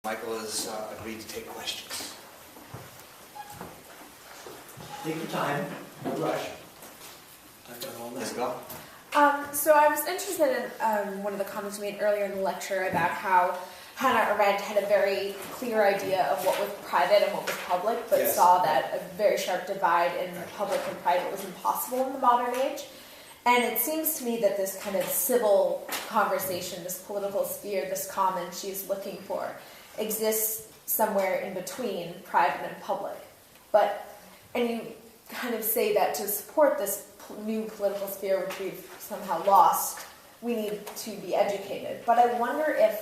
Michael has agreed to take questions. Take your time, no rush. I've got all Let's night. go. So I was interested in one of the comments you made earlier in the lecture about how Hannah Arendt had a very clear idea of what was private and what was public, but Yes. saw that a very sharp divide in public and private was impossible in the modern age. And it seems to me that this kind of civil conversation, this political sphere, this common she's looking for, exists somewhere in between private and public. And you kind of say that to support this new political sphere, which we've somehow lost, we need to be educated. But I wonder if,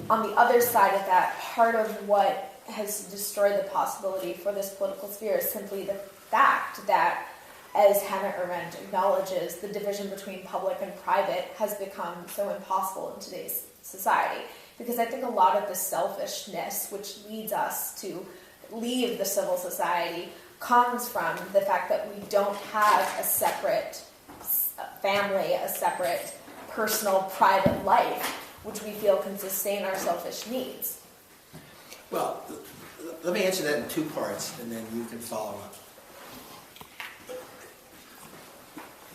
on the other side of that, part of what has destroyed the possibility for this political sphere is simply the fact that, as Hannah Arendt acknowledges, the division between public and private has become so impossible in today's society. Because I think a lot of the selfishness which leads us to leave the civil society comes from the fact that we don't have a separate family, a separate personal, private life, which we feel can sustain our selfish needs. Well, let me answer that in two parts, and then you can follow up.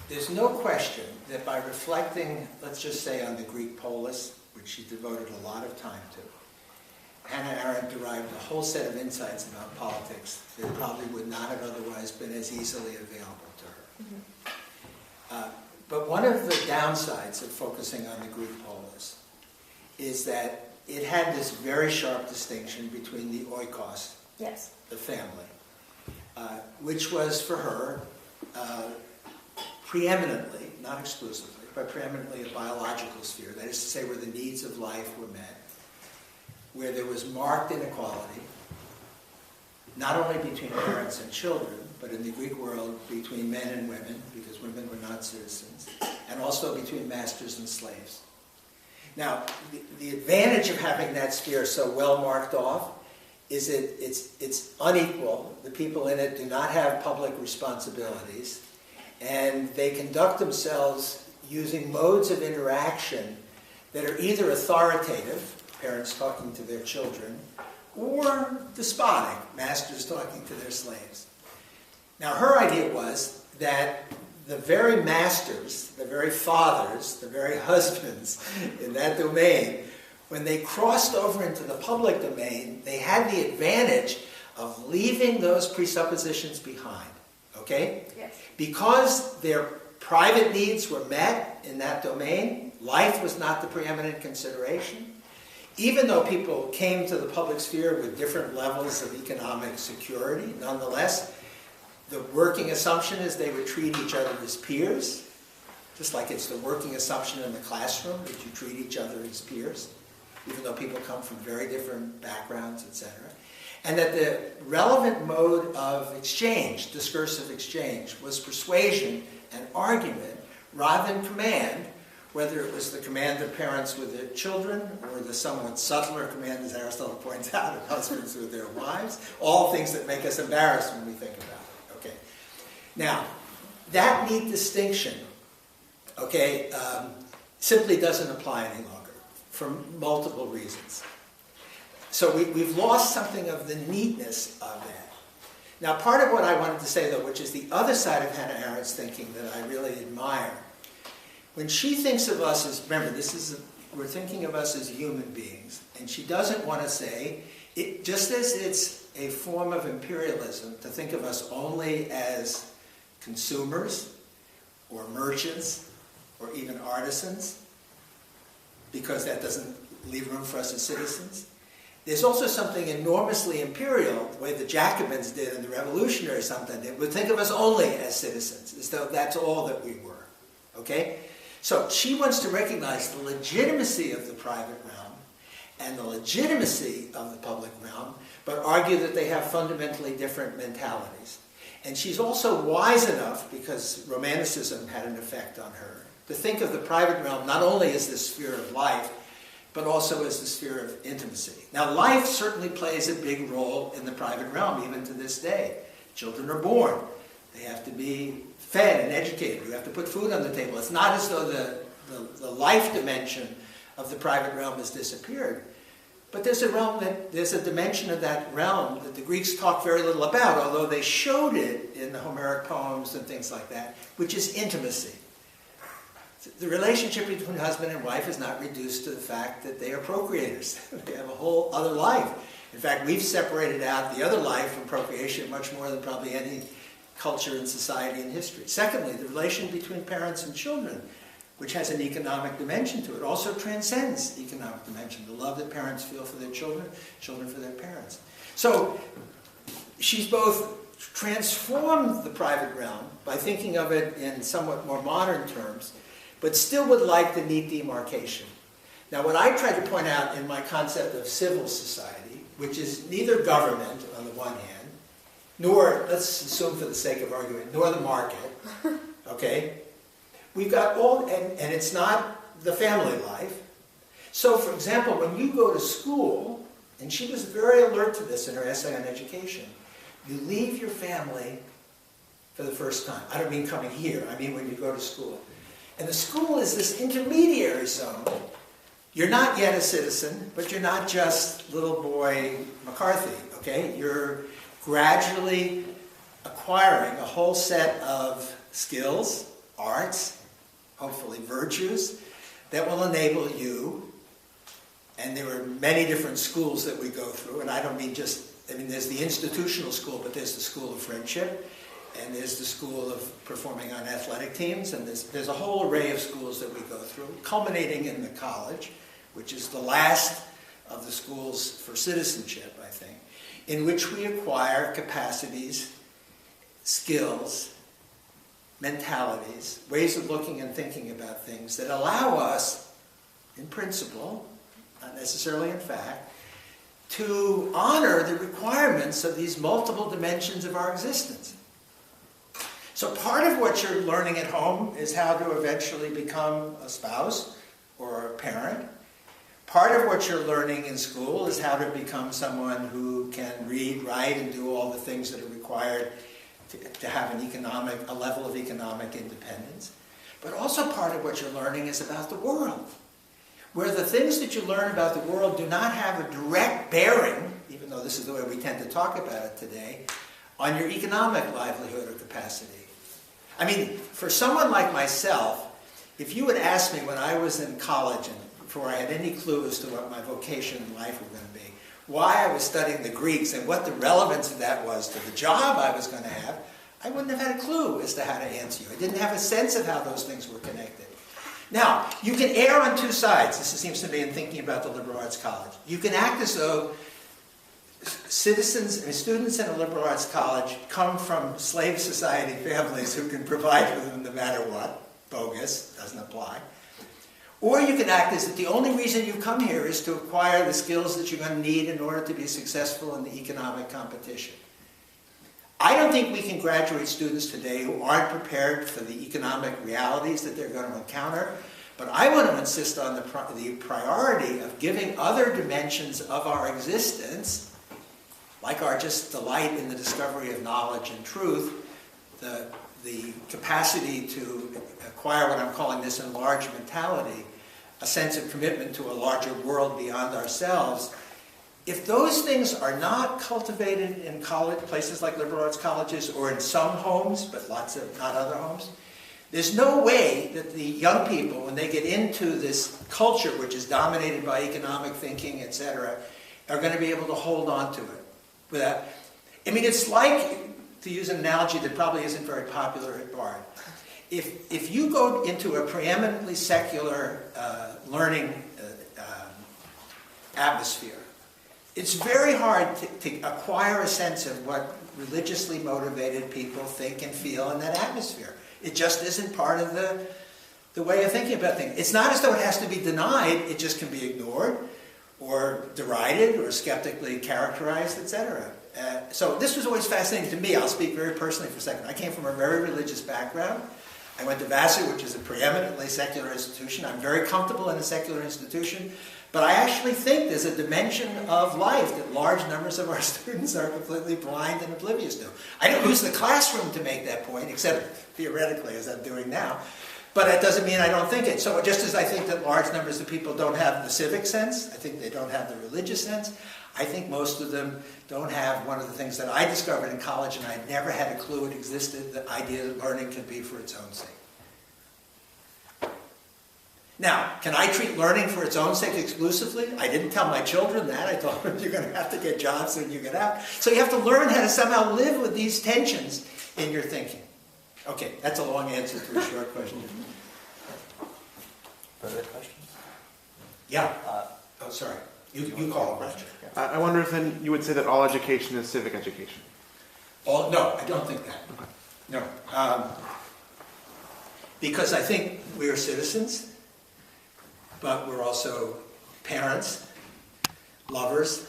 There's no question that by reflecting, let's just say, on the Greek polis, which she devoted a lot of time to, Hannah Arendt derived a whole set of insights about politics that probably would not have otherwise been as easily available to her. Mm-hmm. But one of the downsides of focusing on the Greek polis is that it had this very sharp distinction between the oikos, Yes. the family, which was for her preeminently, not exclusively, but preeminently a biological sphere, that is to say where the needs of life were met, where there was marked inequality, not only between parents and children, but in the Greek world between men and women, because women were not citizens, and also between masters and slaves. Now, the advantage of having that sphere so well marked off is it's unequal. The people in it do not have public responsibilities, and they conduct themselves using modes of interaction that are either authoritative, parents talking to their children, or despotic, masters talking to their slaves. Now, her idea was that the very masters, the very fathers, the very husbands in that domain, when they crossed over into the public domain, they had the advantage of leaving those presuppositions behind, okay? Yes. Because their private needs were met in that domain, life was not the preeminent consideration. Even though people came to the public sphere with different levels of economic security, nonetheless, the working assumption is they would treat each other as peers, just like it's the working assumption in the classroom that you treat each other as peers, even though people come from very different backgrounds, etc. And that the relevant mode of exchange, discursive exchange, was persuasion and argument rather than command, whether it was the command of parents with their children or the somewhat subtler command, as Aristotle points out, of husbands with their wives, all things that make us embarrassed when we think about it. Okay. Now, that neat distinction, okay, simply doesn't apply any longer for multiple reasons. So we've lost something of the neatness of that. Now, part of what I wanted to say, though, which is the other side of Hannah Arendt's thinking that I really admire, when she thinks of us as, remember, we're thinking of us as human beings, and she doesn't want to say, just as it's a form of imperialism to think of us only as consumers or merchants or even artisans, because that doesn't leave room for us as citizens. There's also something enormously imperial, the way the Jacobins did in the Revolutionary something. They would think of us only as citizens, as though that's all that we were. Okay? So she wants to recognize the legitimacy of the private realm and the legitimacy of the public realm, but argue that they have fundamentally different mentalities. And she's also wise enough, because Romanticism had an effect on her, to think of the private realm not only as the sphere of life, but also as the sphere of intimacy. Now, life certainly plays a big role in the private realm, even to this day. Children are born. They have to be fed and educated. You have to put food on the table. It's not as though the life dimension of the private realm has disappeared. But there's a dimension of that realm that the Greeks talk very little about, although they showed it in the Homeric poems and things like that, which is intimacy. The relationship between husband and wife is not reduced to the fact that they are procreators. They have a whole other life. In fact, we've separated out the other life from procreation much more than probably any culture in society in history. Secondly, the relation between parents and children, which has an economic dimension to it, also transcends economic dimension. The love that parents feel for their children, children for their parents. So she's both transformed the private realm by thinking of it in somewhat more modern terms, but still would like the neat demarcation. Now, what I tried to point out in my concept of civil society, which is neither government on the one hand, nor, let's assume for the sake of argument, nor the market, okay? We've got all, and it's not the family life. So, for example, when you go to school, and she was very alert to this in her essay on education, you leave your family for the first time. I don't mean coming here, I mean when you go to school. And the school is this intermediary zone. You're not yet a citizen, but you're not just little boy McCarthy, okay? You're gradually acquiring a whole set of skills, arts, hopefully virtues, that will enable you, and there are many different schools that we go through, and I don't mean just, I mean there's the institutional school, but there's the school of friendship, and there's the school of performing on athletic teams, and there's a whole array of schools that we go through, culminating in the college, which is the last of the schools for citizenship, I think, in which we acquire capacities, skills, mentalities, ways of looking and thinking about things that allow us, in principle, not necessarily in fact, to honor the requirements of these multiple dimensions of our existence. So part of what you're learning at home is how to eventually become a spouse or a parent. Part of what you're learning in school is how to become someone who can read, write, and do all the things that are required to have a level of economic independence. But also part of what you're learning is about the world, where the things that you learn about the world do not have a direct bearing, even though this is the way we tend to talk about it today, on your economic livelihood or capacity. I mean, for someone like myself, if you had asked me when I was in college and before I had any clue as to what my vocation in life were going to be, why I was studying the Greeks and what the relevance of that was to the job I was going to have, I wouldn't have had a clue as to how to answer you. I didn't have a sense of how those things were connected. Now, you can err on two sides. This seems to me in thinking about the liberal arts college. You can act as though students in a liberal arts college come from slave society families who can provide for them no matter what. Bogus, doesn't apply. Or you can act as if the only reason you come here is to acquire the skills that you're going to need in order to be successful in the economic competition. I don't think we can graduate students today who aren't prepared for the economic realities that they're going to encounter, but I want to insist on the priority of giving other dimensions of our existence, like our just delight in the discovery of knowledge and truth, the capacity to acquire what I'm calling this enlarged mentality, a sense of commitment to a larger world beyond ourselves. If those things are not cultivated in college, places like liberal arts colleges, or in some homes, but lots of not other homes, there's no way that the young people, when they get into this culture which is dominated by economic thinking, etc., are going to be able to hold on to it. Without, I mean, it's like, to use an analogy that probably isn't very popular at Bard, if you go into a preeminently secular learning atmosphere, it's very hard to acquire a sense of what religiously motivated people think and feel in that atmosphere. It just isn't part of the way of thinking about things. It's not as though it has to be denied, it just can be ignored, or derided, or skeptically characterized, etc. So this was always fascinating to me. I'll speak very personally for a second. I came from a very religious background. I went to Vassar, which is a preeminently secular institution. I'm very comfortable in a secular institution. But I actually think there's a dimension of life that large numbers of our students are completely blind and oblivious to. I don't use the classroom to make that point, except theoretically, as I'm doing now. But it doesn't mean I don't think it. So just as I think that large numbers of people don't have the civic sense, I think they don't have the religious sense, I think most of them don't have one of the things that I discovered in college and I never had a clue it existed, the idea that learning can be for its own sake. Now, can I treat learning for its own sake exclusively? I didn't tell my children that. I told them you're going to have to get jobs when you get out. So you have to learn how to somehow live with these tensions in your thinking. Okay, that's a long answer to a short question. Further questions? Yeah. Oh, sorry. You call a question. I wonder if then you would say that all education is civic education. No, I don't think that. Okay. No. Because I think we are citizens, but we're also parents, lovers,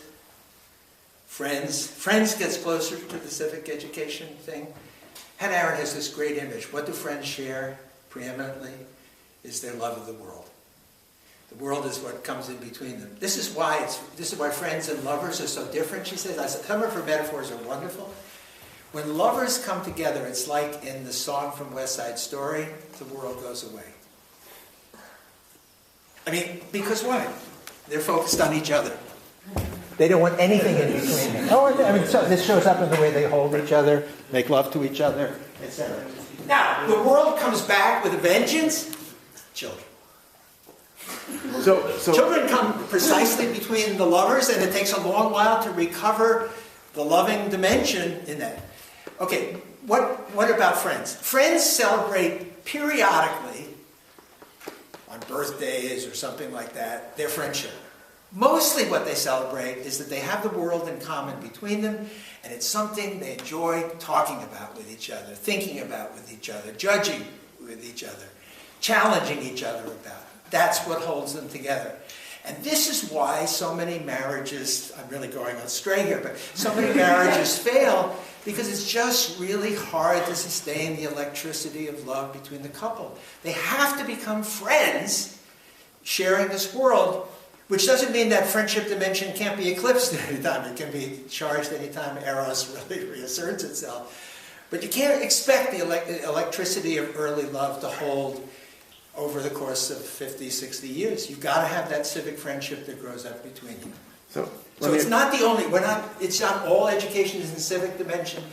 friends. Friends gets closer to the civic education thing. Hannah Arendt has this great image. What do friends share preeminently is their love of the world. The world is what comes in between them. This is why friends and lovers are so different, she says. Some of her metaphors are wonderful. When lovers come together, it's like in the song from West Side Story, the world goes away. I mean, because why? They're focused on each other. They don't want anything in between them. So this shows up in the way they hold each other, make love to each other, etc. Now, the world comes back with a vengeance. Children. So Children come precisely between the lovers, and it takes a long while to recover the loving dimension in that. Okay, what about friends? Friends celebrate periodically, on birthdays or something like that, their friendship. Mostly what they celebrate is that they have the world in common between them, and it's something they enjoy talking about with each other, thinking about with each other, judging with each other, challenging each other about. That's what holds them together. And this is why so many marriages, I'm really going astray here, but so many marriages fail because it's just really hard to sustain the electricity of love between the couple. They have to become friends sharing this world, which doesn't mean that friendship dimension can't be eclipsed at any time. It can be charged any time Eros really reasserts itself. But you can't expect the electricity of early love to hold over the course of 50, 60 years. You've got to have that civic friendship that grows up between you. So it's not the only, it's not all education is in civic dimension.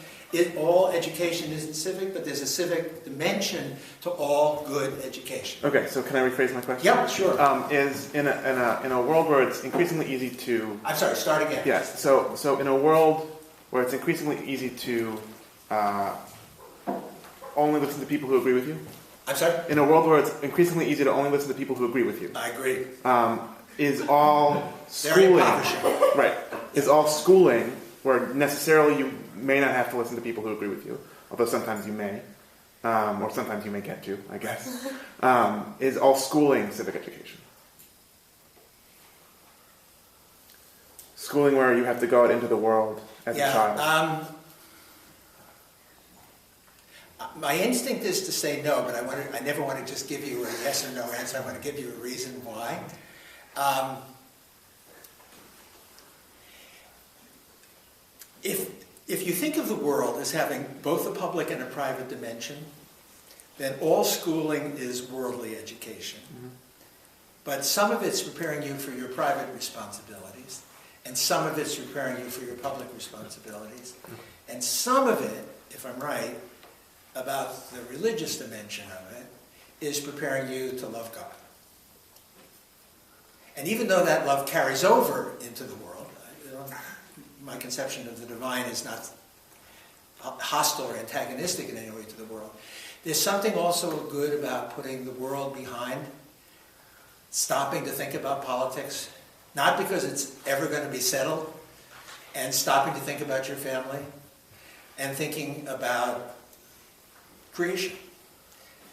All education isn't civic, but there's a civic dimension to all good education. Okay, so can I rephrase my question? Yeah, sure. Is in a world where it's increasingly easy to... I'm sorry, start again. Yes, so in a world where it's increasingly easy to only listen to people who agree with you? I'm sorry? In a world where it's increasingly easy to only listen to people who agree with you. I agree. Is all Very schooling... impoverishing. Right. Is all schooling, where necessarily you may not have to listen to people who agree with you, although sometimes you may, or sometimes you may get to, I guess, is all schooling civic education? Schooling where you have to go out into the world as a child. My instinct is to say no, but I never want to just give you a yes or no answer. I want to give you a reason why. If you think of the world as having both a public and a private dimension, then all schooling is worldly education. Mm-hmm. But some of it's preparing you for your private responsibilities, and some of it's preparing you for your public responsibilities, and some of it, if I'm right, about the religious dimension of it, is preparing you to love God. And even though that love carries over into the world, my conception of the divine is not hostile or antagonistic in any way to the world, there's something also good about putting the world behind, stopping to think about politics, not because it's ever going to be settled, and stopping to think about your family, and thinking about creation.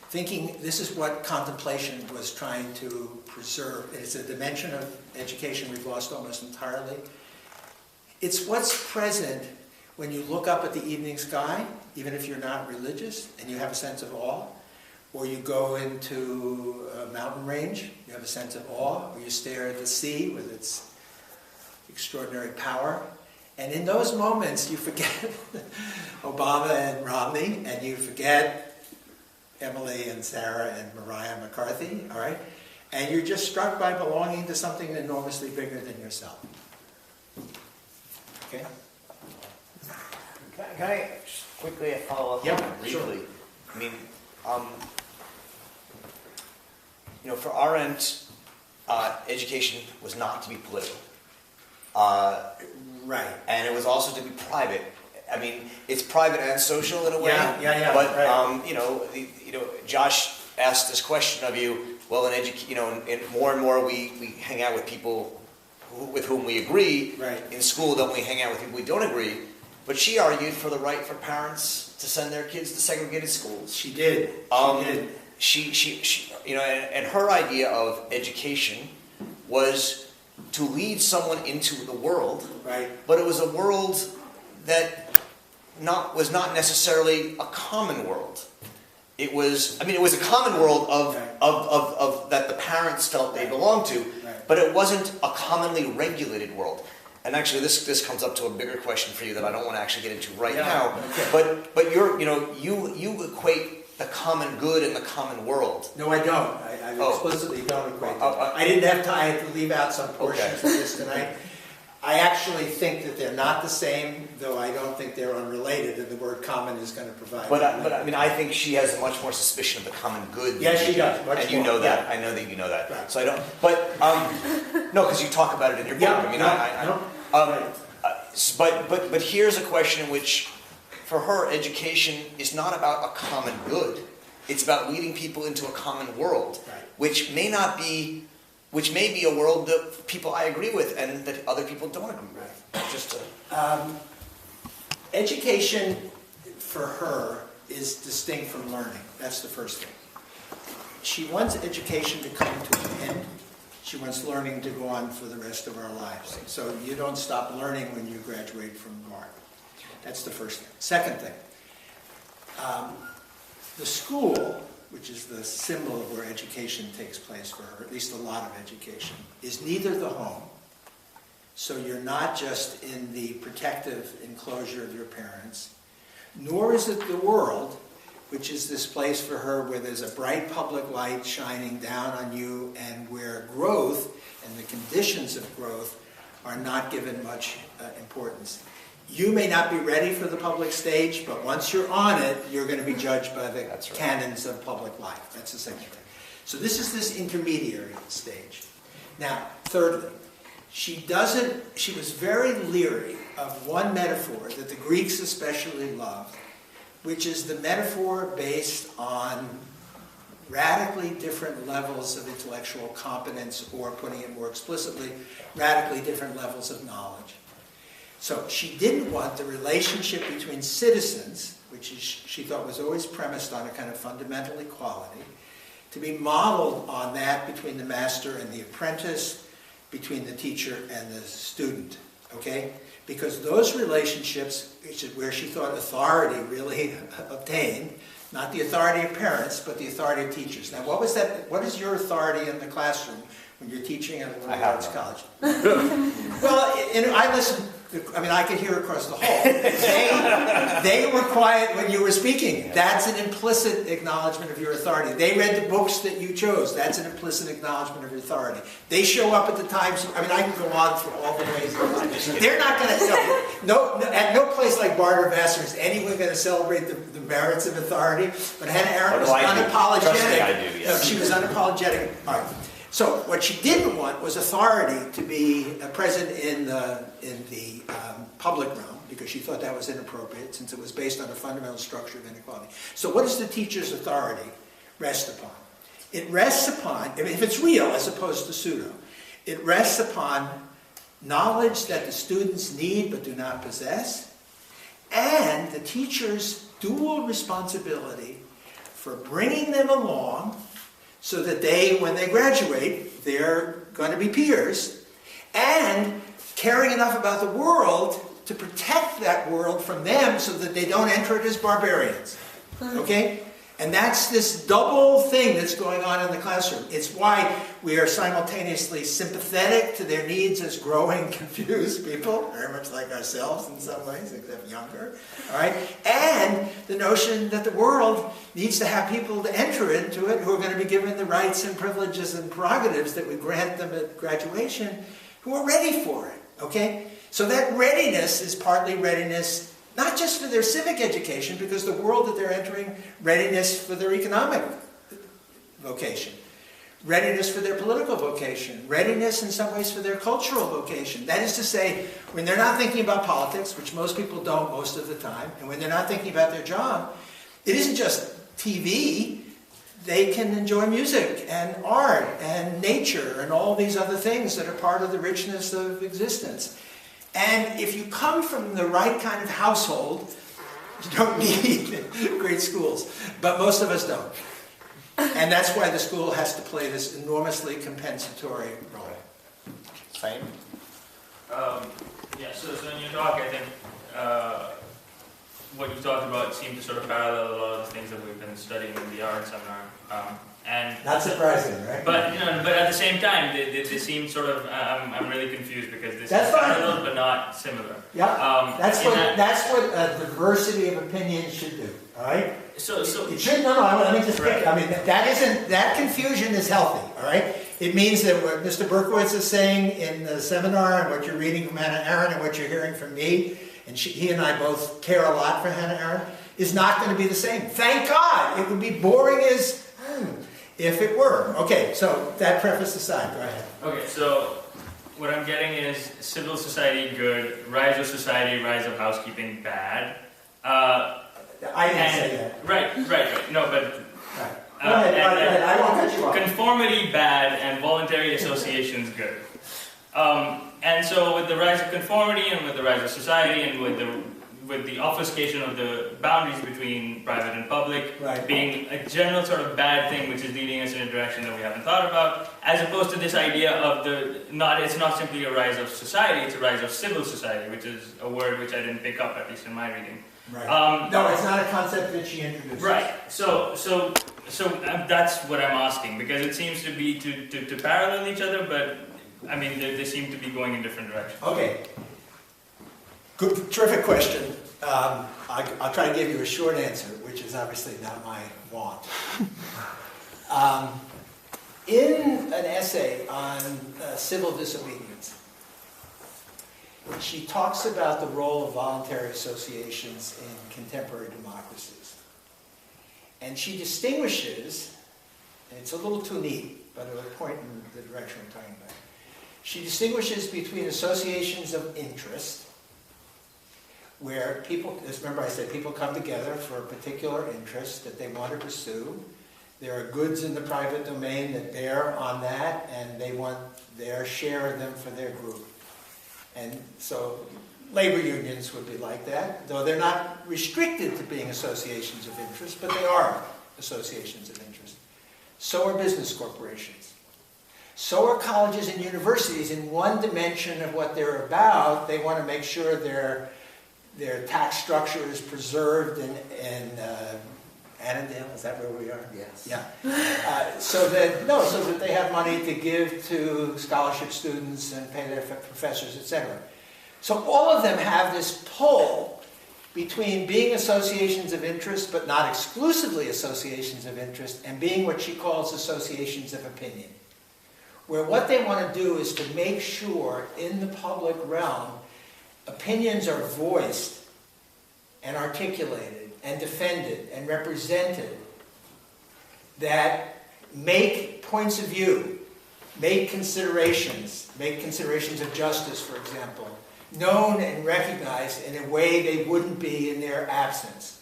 Thinking, this is what contemplation was trying to preserve. It's a dimension of education we've lost almost entirely. It's what's present when you look up at the evening sky, even if you're not religious, and you have a sense of awe, or you go into a mountain range, you have a sense of awe, or you stare at the sea with its extraordinary power. And in those moments, you forget Obama and Romney, and you forget Emily and Sarah and Mariah McCarthy, all right? And you're just struck by belonging to something enormously bigger than yourself. Okay? Can I just quickly follow up Yeah, on that briefly? sure. I mean, for Arendt, education was not to be political. Right. And it was also to be private. I mean, it's private and social in a way. Yeah. But right. Josh asked this question of you. Well, in more and more we hang out with people with whom we agree. Right. In school, don't we hang out with people we don't agree? But she argued for the right for parents to send their kids to segregated schools. She did. She and her idea of education was to lead someone into the world. Right. But it was a world that was not necessarily a common world. It was a common world of that the parents felt they belonged to, but it wasn't a commonly regulated world. And actually, this comes up to a bigger question for you that I don't want to actually get into right now. Okay. But you equate the common good and the common world. No, I don't. I explicitly don't equate them. I didn't have time. I had to leave out some portions of this tonight. I actually think that they're not the same, though I don't think they're unrelated, and the word common is going to provide. But I think she has much more suspicion of the common good. Yes, she does. Much and you more. know that. Yeah. I know that you know that. Right. So I don't. But no, because you talk about it in your book. But here's a question in which, for her, education is not about a common good. It's about leading people into a common world, which may be a world that people I agree with and that other people don't agree with. Education, for her, is distinct from learning. That's the first thing. She wants education to come to an end. She wants learning to go on for the rest of our lives. So you don't stop learning when you graduate from Bard. That's the first thing. Second thing, the school, which is the symbol of where education takes place for her, at least a lot of education, is neither the home, so you're not just in the protective enclosure of your parents, nor is it the world, which is this place for her where there's a bright public light shining down on you and where growth and the conditions of growth are not given much importance. You may not be ready for the public stage, but once you're on it, you're going to be judged by the canons of public life. That's the second thing. So this is this intermediary stage. Now, thirdly, she was very leery of one metaphor that the Greeks especially loved, which is the metaphor based on radically different levels of intellectual competence, or putting it more explicitly, radically different levels of knowledge. So she didn't want the relationship between citizens, which she thought was always premised on a kind of fundamental equality, to be modeled on that between the master and the apprentice, between the teacher and the student, okay? Because those relationships, which is where she thought authority really obtained, not the authority of parents, but the authority of teachers. Now, what is your authority in the classroom when you're teaching at a liberal arts college? Well, I could hear across the hall. They were quiet when you were speaking. That's an implicit acknowledgement of your authority. They read the books that you chose. That's an implicit acknowledgement of your authority. They show up at the times. I can go on through all the ways. They're not going to at no place like Bard or Vassar is anyone going to celebrate the merits of authority. But Hannah Arendt was unapologetic. Trust me, I do, yes. No, she was unapologetic. All right. So what she didn't want was authority to be present in the public realm, because she thought that was inappropriate, since it was based on a fundamental structure of inequality. So what does the teacher's authority rest upon? It rests upon, if it's real as opposed to pseudo, it rests upon knowledge that the students need but do not possess, and the teacher's dual responsibility for bringing them along so that when they graduate, they're going to be peers, and caring enough about the world to protect that world from them so that they don't enter it as barbarians. Okay? And that's this double thing that's going on in the classroom. It's why we are simultaneously sympathetic to their needs as growing, confused people, very much like ourselves in some ways, except younger. All right? And the notion that the world needs to have people to enter into it who are going to be given the rights and privileges and prerogatives that we grant them at graduation, who are ready for it. Okay? So that readiness is partly readiness not just for their civic education, because the world that they're entering, readiness for their economic vocation, readiness for their political vocation, readiness in some ways for their cultural vocation. That is to say, when they're not thinking about politics, which most people don't most of the time, and when they're not thinking about their job, it isn't just TV. They can enjoy music and art and nature and all these other things that are part of the richness of existence. And if you come from the right kind of household, you don't need great schools. But most of us don't. And that's why the school has to play this enormously compensatory role. Same. Yeah, so in your talk, I think what you talked about seemed to sort of parallel a lot of the things that we've been studying in the art seminar. And not surprising, right? But but at the same time, they seem sort of. I'm really confused because this That's is parallel but not similar. Yeah, that's what a diversity of opinions should do. All right. So it should. No. Let me just pick. I mean, that confusion is healthy. All right. It means that what Mr. Berkowitz is saying in the seminar and what you're reading from Hannah Arendt and what you're hearing from me, and he and I both care a lot for Hannah Arendt, is not going to be the same. Thank God. It would be boring as. If it were. Okay, so that preface aside, go ahead. Okay, so what I'm getting is civil society good, rise of society, rise of housekeeping bad. I didn't say that. Right. No, but... Right. Go ahead, I won't cut you off. Conformity bad and voluntary associations good. And so with the rise of conformity and with the rise of society and with the obfuscation of the boundaries between private and public being a general sort of bad thing which is leading us in a direction that we haven't thought about, as opposed to this idea of it's not simply a rise of society, it's a rise of civil society, which is a word which I didn't pick up, at least in my reading. Right. No, it's not a concept that she introduced. Right. So that's what I'm asking, because it seems to be to parallel each other, but I mean they seem to be going in different directions. Okay. Good, terrific question. I'll try to give you a short answer, which is obviously not my want. In an essay on civil disobedience, she talks about the role of voluntary associations in contemporary democracies. And she distinguishes, and it's a little too neat, but it'll point in the direction we're talking about. She distinguishes between associations of interest, where people, as remember I said, people come together for a particular interest that they want to pursue. There are goods in the private domain that bear on that, and they want their share of them for their group. And so labor unions would be like that, though they're not restricted to being associations of interest, but they are associations of interest. So are business corporations. So are colleges and universities. In one dimension of what they're about, they want to make sure their tax structure is preserved in Annandale. Is that where we are? Yes. Yeah. So that they have money to give to scholarship students and pay their professors, etc. So all of them have this pull between being associations of interest, but not exclusively associations of interest, and being what she calls associations of opinion, where what they want to do is to make sure in the public realm opinions are voiced and articulated and defended and represented that make points of view, make considerations of justice, for example, known and recognized in a way they wouldn't be in their absence.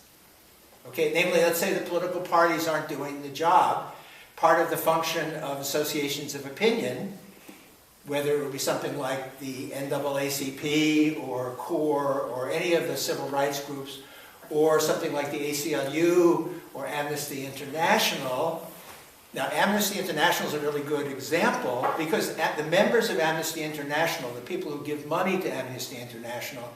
Okay, namely, let's say the political parties aren't doing the job. Part of the function of associations of opinion, whether it would be something like the NAACP or CORE or any of the civil rights groups, or something like the ACLU or Amnesty International. Now, Amnesty International is a really good example because the members of Amnesty International, the people who give money to Amnesty International,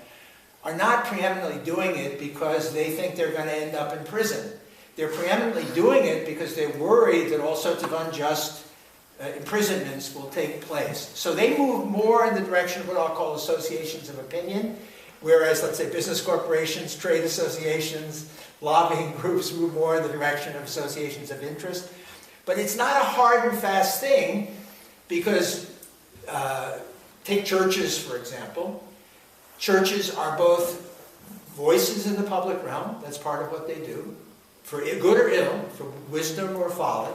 are not preeminently doing it because they think they're going to end up in prison. They're preeminently doing it because they're worried that all sorts of unjust imprisonments will take place. So they move more in the direction of what I'll call associations of opinion, whereas, let's say, business corporations, trade associations, lobbying groups move more in the direction of associations of interest. But it's not a hard and fast thing because, take churches, for example. Churches are both voices in the public realm. That's part of what they do, for good or ill, for wisdom or folly.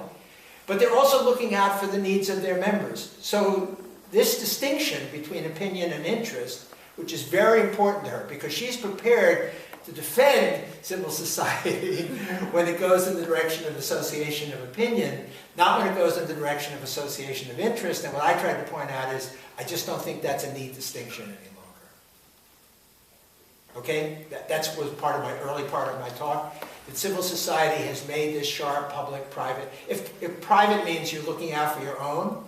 But they're also looking out for the needs of their members. So this distinction between opinion and interest, which is very important to her, because she's prepared to defend civil society when it goes in the direction of association of opinion, not when it goes in the direction of association of interest. And what I tried to point out is, I just don't think that's a neat distinction any longer. Okay? That was part of my early part of my talk. That civil society has made this sharp public-private. If private means you're looking out for your own,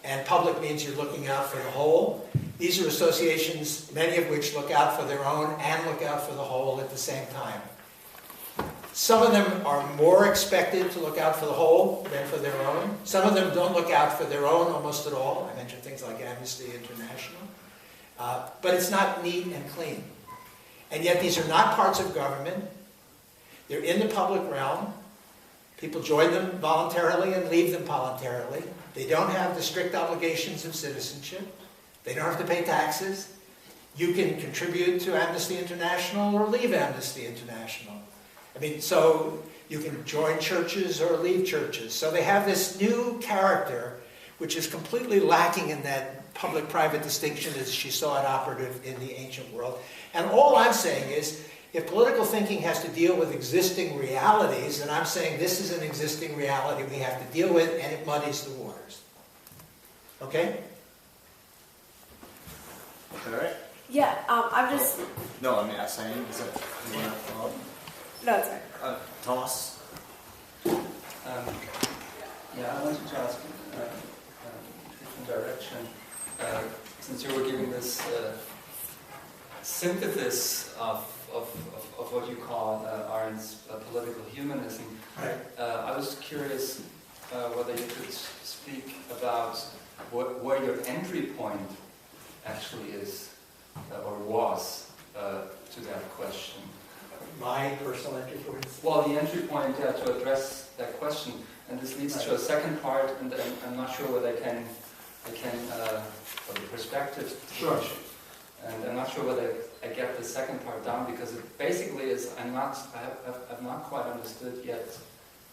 and public means you're looking out for the whole, these are associations, many of which look out for their own and look out for the whole at the same time. Some of them are more expected to look out for the whole than for their own. Some of them don't look out for their own almost at all. I mentioned things like Amnesty International. But it's not neat and clean. And yet these are not parts of government. They're in the public realm. People join them voluntarily and leave them voluntarily. They don't have the strict obligations of citizenship. They don't have to pay taxes. You can contribute to Amnesty International or leave Amnesty International. I mean, so you can join churches or leave churches. So they have this new character, which is completely lacking in that public-private distinction as she saw it operative in the ancient world. And all I'm saying is, if political thinking has to deal with existing realities, then I'm saying this is an existing reality we have to deal with, and it muddies the waters. Okay? All right. Yeah, I'm just. No, I mean, I'm saying, is that, you want to follow up? No, it's fine. Thomas? Yeah, I wanted to ask a different direction. Since you were giving this synthesis of what you call Arendt's political humanism, Right. I was curious whether you could speak about where your entry point actually is, or was, to that question. My personal entry point. Well, the entry point, yeah, to address that question, and this leads to a second part, and I'm not sure whether I can, or the perspective. Sure. And I'm not sure whether I get the second part down, because it basically is, I've not quite understood yet,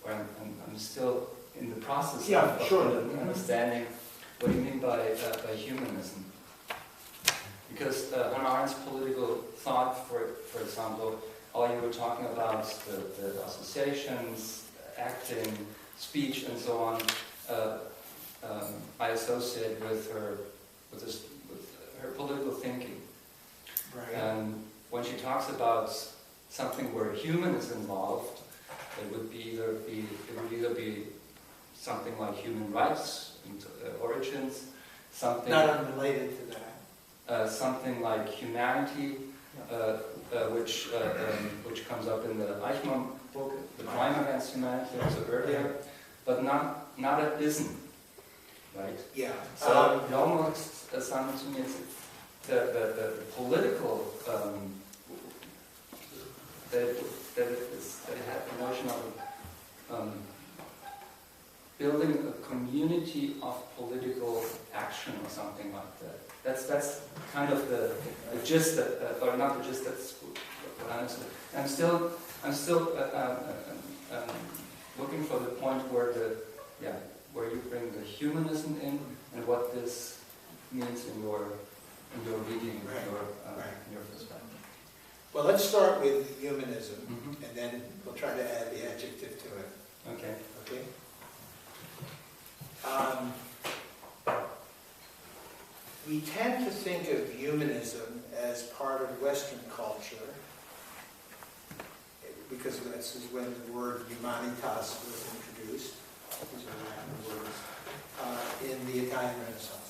or I'm still in the process of understanding what you mean by humanism. Because on Arendt's political thought, for example, all you were talking about, the associations, acting, speech, and so on, I associate with her political thinking. Right. And when she talks about something where human is involved, it would either be something like human rights origins, something Not unrelated to that. Something like humanity, which comes up in the Eichmann book, The Crime Against Humanity, also earlier, but not an ism, right? Yeah. So it almost sounds to me as the political that it had the notion of building a community of political action or something like that. That's kind of the gist that, or not the gist. That's what I understood. I'm still looking for the point where where you bring the humanism in, and what this means in your reading, in your perspective. Well, let's start with humanism, Mm-hmm. and then we'll try to add the adjective to it. Okay. Okay? We tend to think of humanism as part of Western culture, because this is when the word humanitas was introduced, these are Latin words, in the Italian Renaissance.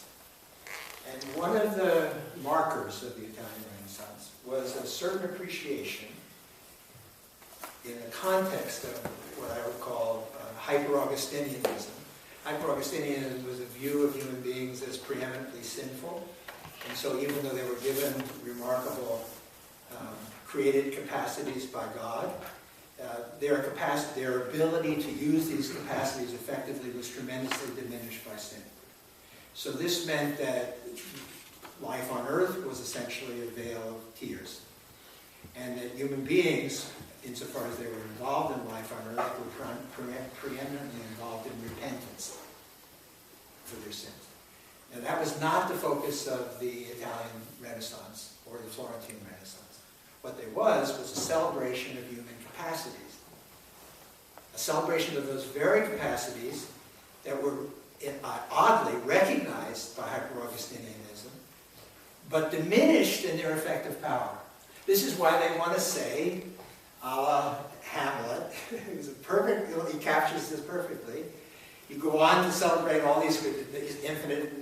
And one of the markers of the Italian Renaissance was a certain appreciation in the context of what I would call hyper-Augustinianism. Hyper-Augustinianism was a view of human beings as preeminently sinful, and so even though they were given remarkable created capacities by God, their ability to use these capacities effectively was tremendously diminished by sin. So this meant that life on earth was essentially a veil of tears, and that human beings, insofar as they were involved in life on earth, were preeminently involved in repentance for their sins. Now that was not the focus of the Italian Renaissance or the Florentine Renaissance. What there was a celebration of human capacities. A celebration of those very capacities that were oddly recognized by hyper-Augustinianism, but diminished in their effective power. This is why they want to say, a la Hamlet, he captures this perfectly. You go on to celebrate all these infinite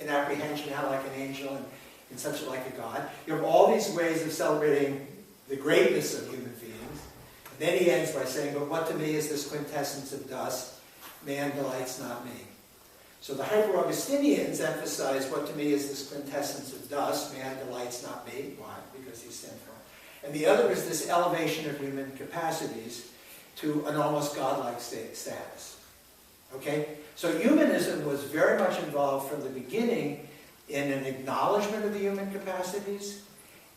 in apprehension, how like an angel, and such like a God. You have all these ways of celebrating the greatness of human beings. And then he ends by saying, but what to me is this quintessence of dust? Man delights, not me. So the hyper-Augustinians emphasize what to me is this quintessence of dust? Man delights, not me. Why? Because he's sinful. And the other is this elevation of human capacities to an almost godlike status. Okay? So humanism was very much involved from the beginning in an acknowledgement of the human capacities,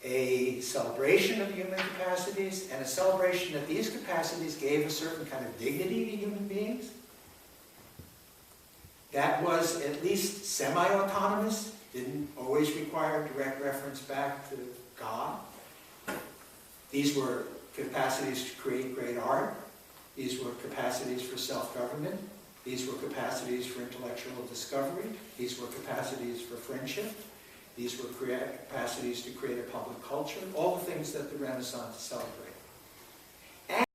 a celebration of human capacities, and a celebration that these capacities gave a certain kind of dignity to human beings that was at least semi-autonomous, didn't always require direct reference back to God. These were capacities to create great art. These were capacities for self-government. These were capacities for intellectual discovery. These were capacities for friendship. These were capacities to create a public culture. All the things that the Renaissance celebrated.